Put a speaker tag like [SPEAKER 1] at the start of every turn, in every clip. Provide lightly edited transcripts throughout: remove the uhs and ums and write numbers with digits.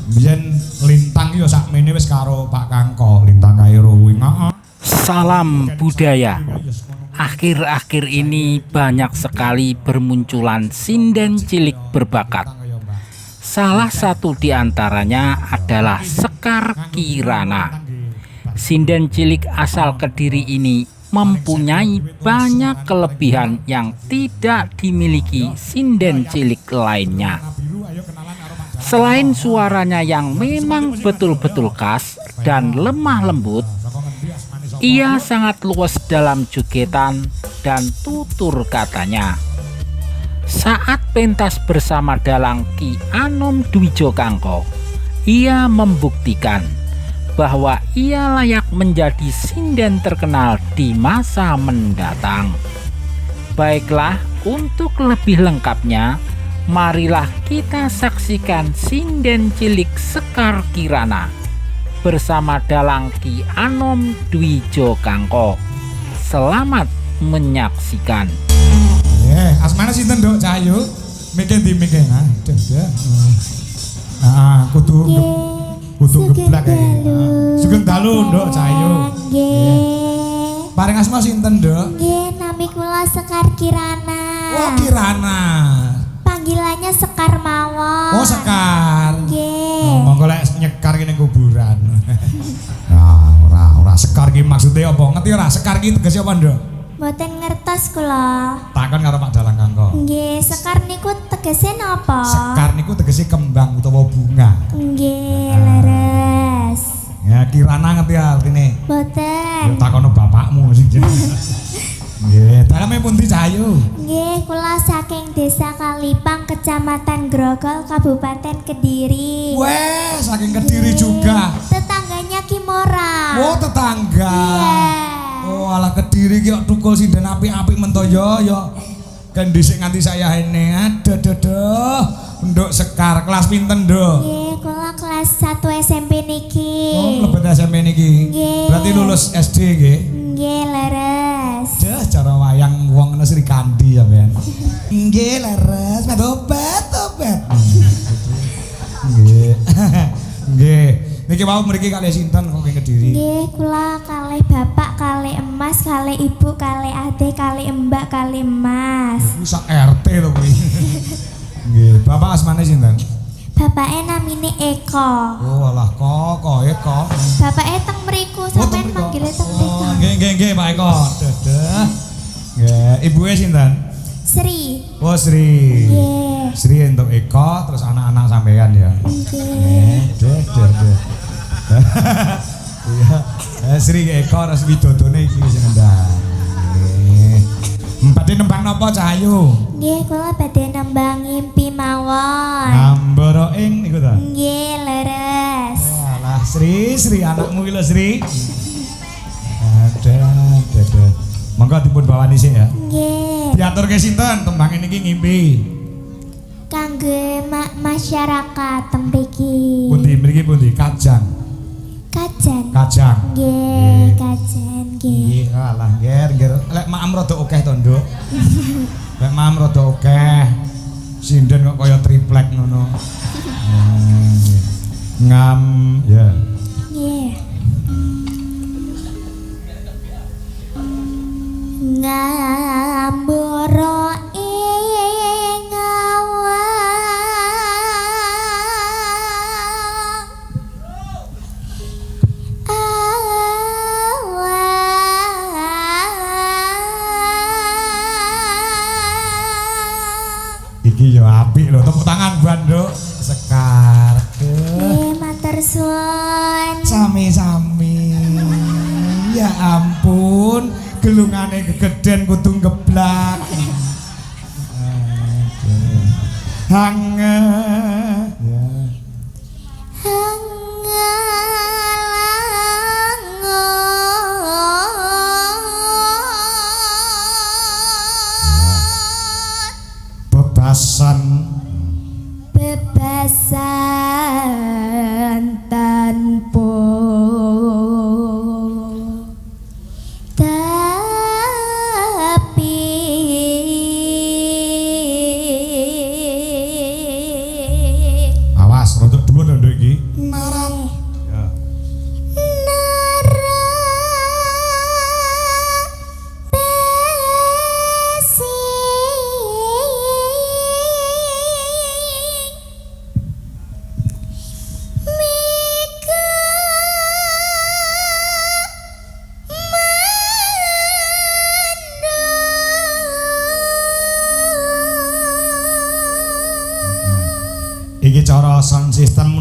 [SPEAKER 1] Biyen Lintang yo sakmene wis karo Pak Kangko, Lintang Kairo kuwi.
[SPEAKER 2] Salam budaya. Akhir-akhir ini banyak sekali bermunculan sinden cilik berbakat. Salah satu di antaranya adalah Sekar Kirana. Sinden cilik asal Kediri ini mempunyai banyak kelebihan yang tidak dimiliki sinden cilik lainnya. Selain suaranya yang memang betul-betul khas dan lemah lembut, ia sangat luas dalam jogetan dan tutur katanya. Saat pentas bersama dalang Ki Anom Dwijo Kangko, ia membuktikan bahwa ia layak menjadi sinden terkenal di masa mendatang. Baiklah, untuk lebih lengkapnya, marilah kita saksikan sinden cilik Sekar Kirana bersama dalang Ki Anom Dwijo Kangko. Selamat menyaksikan.
[SPEAKER 1] Asmane sinten, Nduk Cahyo? Mikir ndi mikir? Kudu geblak kae. Sugeng dalu, Nduk Cahyo. Nggih. Paring asma sinten, Nduk?
[SPEAKER 3] Nggih, nami kula Sekar Kirana.
[SPEAKER 1] Oh, Kirana.
[SPEAKER 3] Panggilannya Sekar mawon.
[SPEAKER 1] Oh, Sekar.
[SPEAKER 3] Nggih.
[SPEAKER 1] Monggo lek nyekar ki ning kuburan. Nah, ora Sekar ki maksudnya apa? Ngerti ora? Sekar ki tegese apa, Nduk?
[SPEAKER 3] Mboten ngertos kula.
[SPEAKER 1] Takon karo Pak Dalang Kangko.
[SPEAKER 3] Nggih, Sekar niku tegese napa?
[SPEAKER 1] Sekar niku tegese kembang utawa bunga.
[SPEAKER 3] Nggih, leres.
[SPEAKER 1] Ya, Kirana ngerti artine?
[SPEAKER 3] Mboten.
[SPEAKER 1] Ya takono bapakmu sing jenenge. Nggih, daleme pundi Cahyo?
[SPEAKER 3] Nggih, kula saking Desa Kalipang, Kecamatan Grogol, Kabupaten Kediri.
[SPEAKER 1] Weh, saking Kediri juga.
[SPEAKER 3] Tetangganya Kimora.
[SPEAKER 1] Oh, tetangga.
[SPEAKER 3] Iya.
[SPEAKER 1] Oh, alah Kediri ki kok tukul sinden apik-apik mento yo. Kan dhisik nganti saya ini. Aduh. Nduk Sekar kelas pinten, Nduk?
[SPEAKER 3] Nggih, kula kelas 1 SMP niki.
[SPEAKER 1] Oh, lebet SMP niki.
[SPEAKER 3] Nggih.
[SPEAKER 1] Berarti lulus SD nggih?
[SPEAKER 3] Nggih, leres.
[SPEAKER 1] Dah cara wayang wong ngono Sri Kandi ya, Ben. Nggih, leres. Obat. Nggih. Nggih. Niki mau mriki kalih sinten kok Kediri?
[SPEAKER 3] Nggih, kula kalih bapak, kalih emas, kalih ibu, kalih adek, kalih mbak, kalih emas.
[SPEAKER 1] Kuwi sak RT to kuwi. Nggih, bapak asmane sinten?
[SPEAKER 3] Bapake namine Eko.
[SPEAKER 1] Oh, alah kok Eko.
[SPEAKER 3] Bapake teng mriku, sampean manggile teng mriku.
[SPEAKER 1] Oh, nggih Pak Eko. Dadah. Nggih, ibuke sinten?
[SPEAKER 3] Sri.
[SPEAKER 1] Oh, Sri.
[SPEAKER 3] Nggih.
[SPEAKER 1] Sri entuk Eko terus anak-anak sampean ya.
[SPEAKER 3] Nggih.
[SPEAKER 1] Dadah. Iya, Sri Eko terus widodone iki wis ngendang. Nggih. Badhe nembang napa Cahyo?
[SPEAKER 3] Nggih, kula badhe nembang ngimpi mawon.
[SPEAKER 1] Ngambara ing niku ta?
[SPEAKER 3] Nggih, leres.
[SPEAKER 1] Alah Sri anakmu iki lho Sri. Dadah. Monggo dipun bawani sik ya.
[SPEAKER 3] Nggih.
[SPEAKER 1] Diaturke sinten tembang niki ngimpi?
[SPEAKER 3] Kangge masyarakat temriki.
[SPEAKER 1] Mriki pundi? Kajang.
[SPEAKER 3] Kajang. Nggih, kajen nggih.
[SPEAKER 1] Nggih, alah nggih. Lek maam rada akeh to, Nduk. Lek maam rada akeh. Sinden kok kaya triplek ngono. Ngam ya.
[SPEAKER 3] Nggih. Ngambara ing
[SPEAKER 1] Iki yo apik lho, tepuk tangan buat Nduk Sekar.
[SPEAKER 3] nggih, matur suwun.
[SPEAKER 1] Sami-sami. Ya ampun, gelungane gegeden kudu ngeblak. Hangat. Ya.
[SPEAKER 3] Bebasan tanpa tapi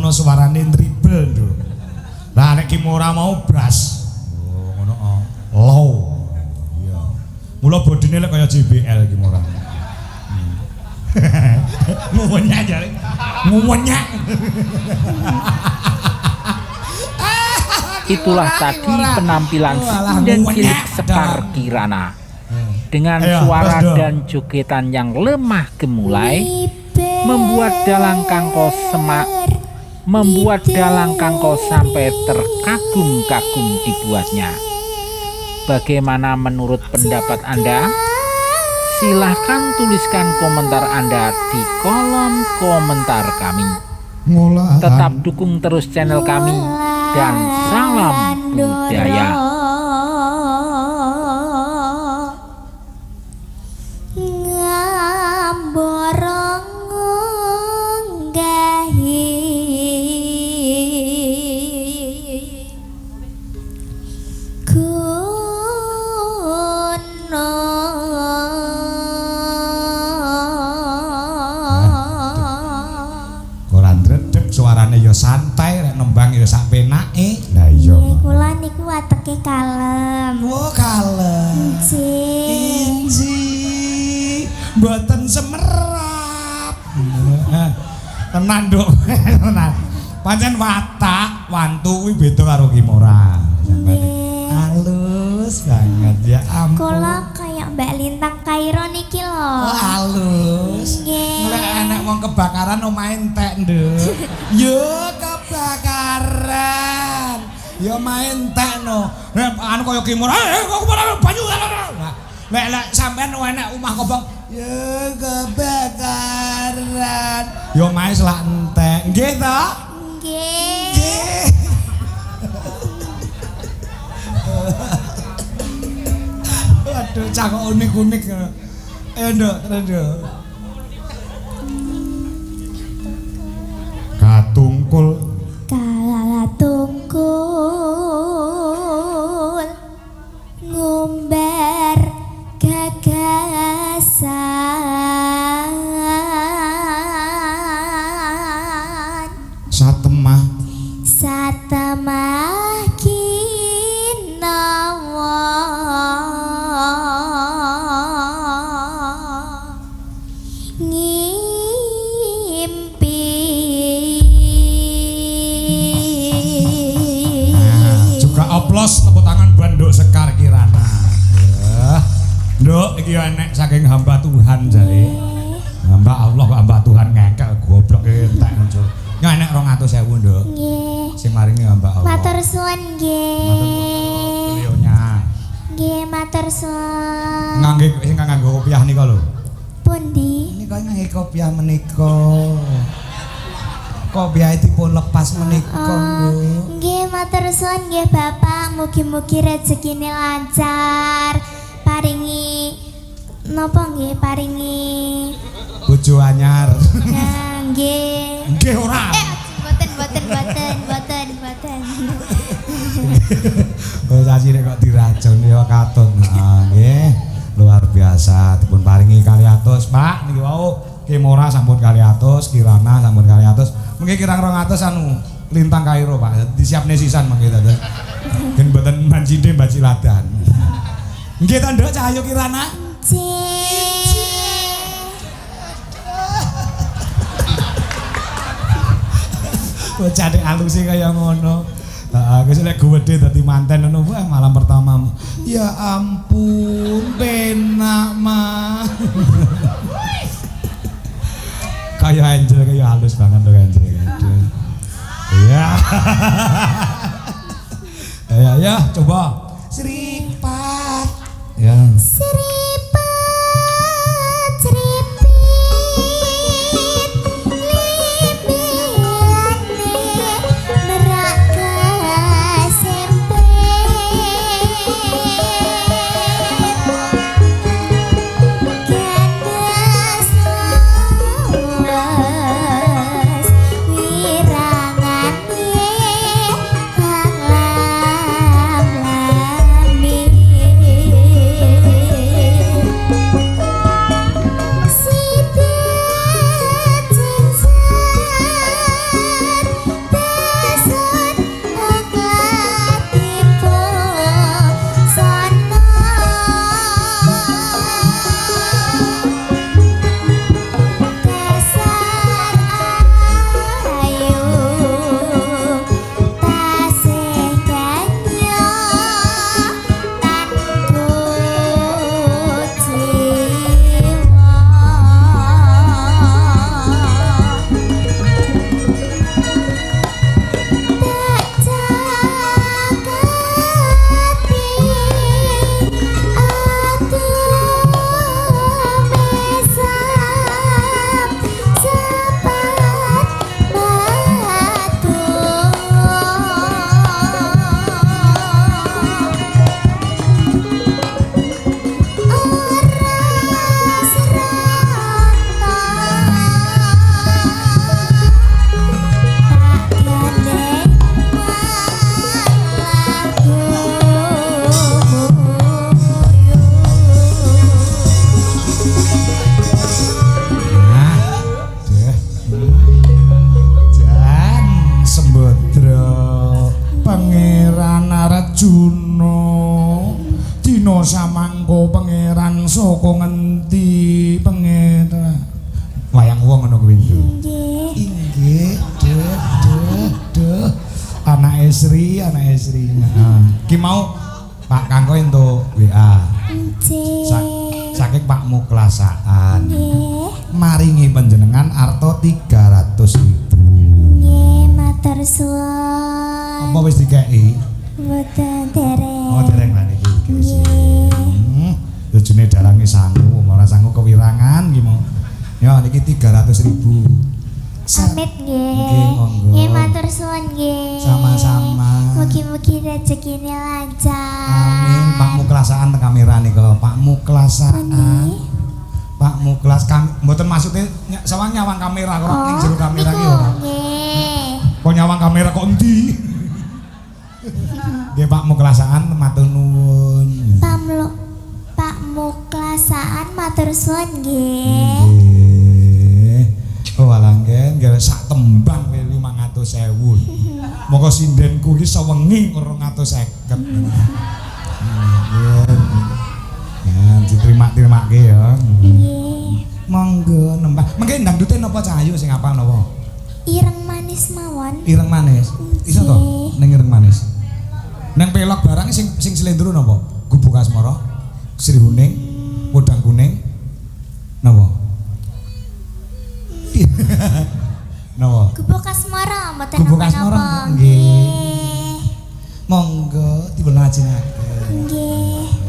[SPEAKER 1] ngono suarane dribble lho. Lah nek Kimura mau brass. Oh, ngono oh. Low. Iya. Mula bodine lek kaya JBL Kimura. Nguwenyak jare. Nguwenyak.
[SPEAKER 2] Itulah tadi penampilan sinden cilik Sekar Kirana dengan suara dan jogetan yang lemah gemulai, membuat dalang Kangko Semak, membuat dalang Kangko sampai terkagum-kagum dibuatnya. Bagaimana menurut pendapat Anda? Silahkan tuliskan komentar Anda di kolom komentar kami. Tetap dukung terus channel kami dan salam budaya.
[SPEAKER 1] Suarane ya santai, rek nembang ya sak penake. Lah iya.
[SPEAKER 3] Kula niku wateke kalem.
[SPEAKER 1] Oh, kalem. Inji. Mboten semerap. Tenan, Nduk. Tenan. Pancen watak wantu kuwi beda karo Kimura. Halus banget ya ampun.
[SPEAKER 3] Kula kayak Mbak Lintang Kairo niki lho.
[SPEAKER 1] Oh, halus. Nek enek wong kebakaran omahe entek, Nduk. Yo kebakaran. Yo main entek no. Nek anu kaya Kimura, kok banyu. Lek sampean enek omah kobong, yo kebakaran. Yo main selak entek. Nggih to? Nggih. Waduh, cakok unik-unik. Nduk, Nduk. Katungkul
[SPEAKER 3] ngumbar gagasan
[SPEAKER 1] satemah
[SPEAKER 3] kinawa
[SPEAKER 1] Oplos tepuk tangan buat Nduk Sekar Kirana. Nduk iki enek saking hamba Tuhan jare. Hamba Allah kok hamba Tuhan ngekel goblok entek muncul. Ya enek 200.000 Nduk.
[SPEAKER 3] Nggih.
[SPEAKER 1] Sing maringi hamba Allah.
[SPEAKER 3] Matur suwun nggih.
[SPEAKER 1] Beliaunya.
[SPEAKER 3] Nggih matur suwun.
[SPEAKER 1] Ngangge sing nganggo kopiah nika lho.
[SPEAKER 3] Pundi?
[SPEAKER 1] Nika ngangge kopiah menika. Kopiah dipun lepas menika, Nduk.
[SPEAKER 3] Nggih matur suwun nggih Bapak, mugi-mugi rezekine lancar. Paringi napa nggih paringi
[SPEAKER 1] bojo anyar.
[SPEAKER 3] Nah, nggih.
[SPEAKER 1] Nggih ora.
[SPEAKER 3] Boten.
[SPEAKER 1] Oh, sasine kok diracun ya katut. Nah, nggih. Luar biasa dipun paringi 200, Pak. Niki wau Kimura sampun 200, Kirana sampun 200. Mungkin kirang 200 anu Lintang Kairo Pak, disiapne sisan mangke ta. Ben mboten mancinde Mbak Ciladan. Nggih ta Nduk Cahyo Kirana? Bocah nek aluse kaya ngono. Heeh, wis lek gede dadi manten ngono wae malam pertamamu. Ya ampun, penak mah. Kayak Angel kayak halus banget tuh Angel. Iya. Ya, coba. Seripat. Ya.
[SPEAKER 3] Seripat, seripit, limbane merak kasempet. Gandas lawas, wirangane halam-lami.
[SPEAKER 1] Arjuna dina samangka pangeran saka ngendi pangeran wayang wong ngono kuwi
[SPEAKER 3] Nggih.
[SPEAKER 1] inggih anake Sri nah ki mau Pak Kangko entuk WA
[SPEAKER 3] Nggih.
[SPEAKER 1] saking Pak Muklasaan
[SPEAKER 3] Nggih.
[SPEAKER 1] maringi panjenengan arta 300.000
[SPEAKER 3] Nggih, matur suwun.
[SPEAKER 1] apa wis dikeki
[SPEAKER 3] Mboten dereng.
[SPEAKER 1] oh dereng lan iki
[SPEAKER 3] Nggih.
[SPEAKER 1] tujune dalange sangu ora sangu kewirangan ki mau ya niki 300.000
[SPEAKER 3] Amit
[SPEAKER 1] Nggih,
[SPEAKER 3] nggih.
[SPEAKER 1] monggo.
[SPEAKER 3] Nggih, matur suwun nggih.
[SPEAKER 1] Sama-sama.
[SPEAKER 3] Mugi-mugi rezekine lancar.
[SPEAKER 1] Amin. Pak Muklasaan teng kamera nika, Pak Muklasaan.
[SPEAKER 3] Nggih.
[SPEAKER 1] Pak Muklas mboten maksude sawang nyawang kamera kok ning jero kamera ki ora.
[SPEAKER 3] Nggih.
[SPEAKER 1] Kok nyawang kamera kok endi? Nggih Pak Muklasaan matur nuwun.
[SPEAKER 3] Pak Muklasaan matur suwun nggih.
[SPEAKER 1] Nggih. Oh alanggen nggih sak tembang 500.000. Moko sindenku ki sewengi 250. Nggih. Ya diterima-terimake ya.
[SPEAKER 3] Nggih.
[SPEAKER 1] Monggo nembah. Mengke ndangdute napa Cahayu sing apal napa?
[SPEAKER 3] Ireng manis mawon.
[SPEAKER 1] Ireng manis. Iso to? Ning ireng manis. Nang pelok barang sing slendro napa? Gubuk asmara, Sri Huning, Wedang Kuning. Napa? Napa?
[SPEAKER 3] Gubuk asmara mboten
[SPEAKER 1] Gubuk
[SPEAKER 3] napa-napa.
[SPEAKER 1] asmara, nggih. Monggo dipun lajengaken.
[SPEAKER 3] Nggih.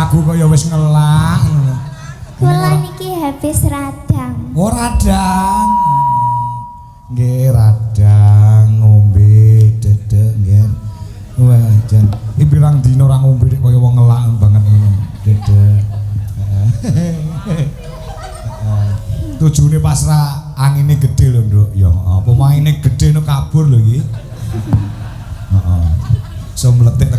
[SPEAKER 1] lagu kaya wis ngelak.
[SPEAKER 3] Kula niki habis radang.
[SPEAKER 1] Oh radang. Nggih radang ngombe dedek nggih. Wah jan iki pirang dina ora ngombe kaya wong ngelak banget ngono. Dedek. Tujune pas ra angine gedhe lho, Nduk. Ya apa maine gedhe no kabur lho iki. Heeh. So meletik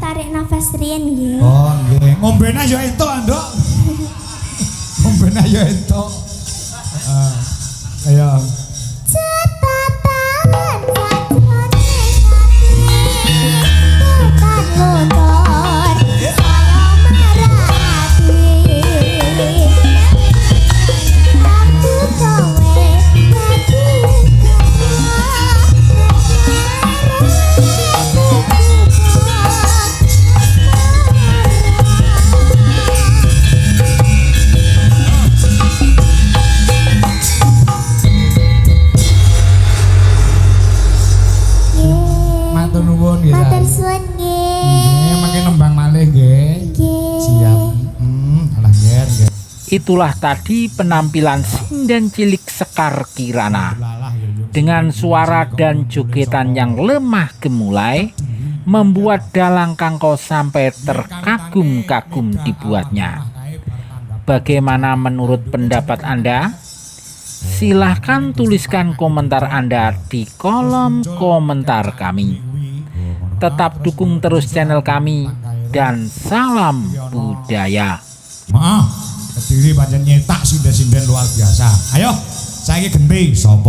[SPEAKER 3] tarik nafas riyen nggih.
[SPEAKER 1] Oh nggih, ngombena yo entuk, Nduk. Ngombena yo entuk. Ayo.
[SPEAKER 3] Cetataan sajrone ati bukan motor saya marati aku kowe
[SPEAKER 1] Matur nuwun nggih.
[SPEAKER 3] matur suwun nggih.
[SPEAKER 1] Nggih, mangke nembang malih nggih.
[SPEAKER 3] Nggih.
[SPEAKER 1] Siap. Alah nggih.
[SPEAKER 2] Itulah tadi penampilan sinden cilik Sekar Kirana.
[SPEAKER 1] Lalah ya yo.
[SPEAKER 2] Dengan suara dan jogetan yang lemah gemulai, membuat Dalang Kangko sampai terkagum-kagum dibuatnya. Bagaimana menurut pendapat Anda? Silahkan tuliskan komentar Anda di kolom komentar kami. Tetap dukung terus channel kami dan salam budaya.
[SPEAKER 1] Maaf, Kediri pancen nyetak sinden-sinden luar biasa. Ayo, saiki genti sapa?